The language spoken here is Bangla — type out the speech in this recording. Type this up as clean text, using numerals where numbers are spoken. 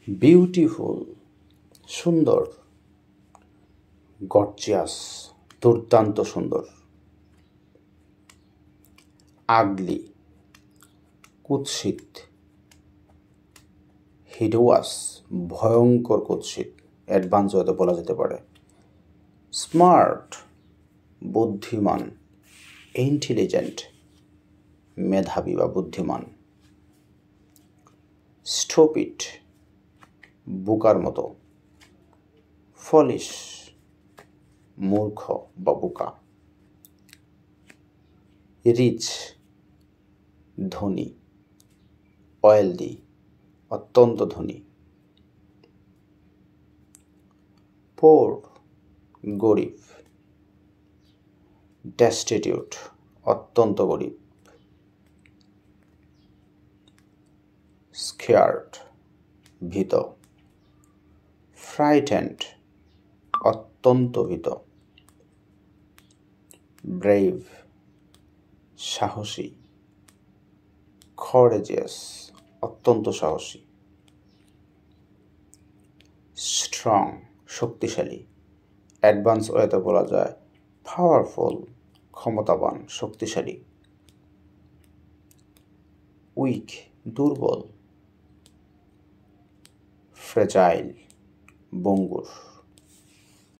বিউটিফুল সুন্দর, গর্জিয়াস দুর্দান্ত সুন্দর, আগলি কুৎসিত, হিডোয়াস ভয়ঙ্কর কুৎসিত, অ্যাডভান্স হয়তো বলা যেতে পারে, স্মার্ট বুদ্ধিমান, ইন্টেলিজেন্ট মেধাবী বা বুদ্ধিমান, স্টুপিড বোকার মতো, ফলিশ মূর্খ বা বোকা, রিচ ধনী, ওয়েলদি অত্যন্ত ধনী, পোর গরিব, ডেস্টিটিউট অত্যন্ত গরিব, স্কেয়ার্ড ভীত, ফ্রাইটেন্ড অত্যন্ত ভীত, ব্রেভ সাহসী, করেজিয়াস অত্যন্ত সাহসী, স্ট্রং শক্তিশালী, অ্যাডভান্স ওয়েতে বলা যায় পাওয়ারফুল ক্ষমতাবান শক্তিশালী, উইক দুর্বল, ফ্রেজাইল বঙ্গুর।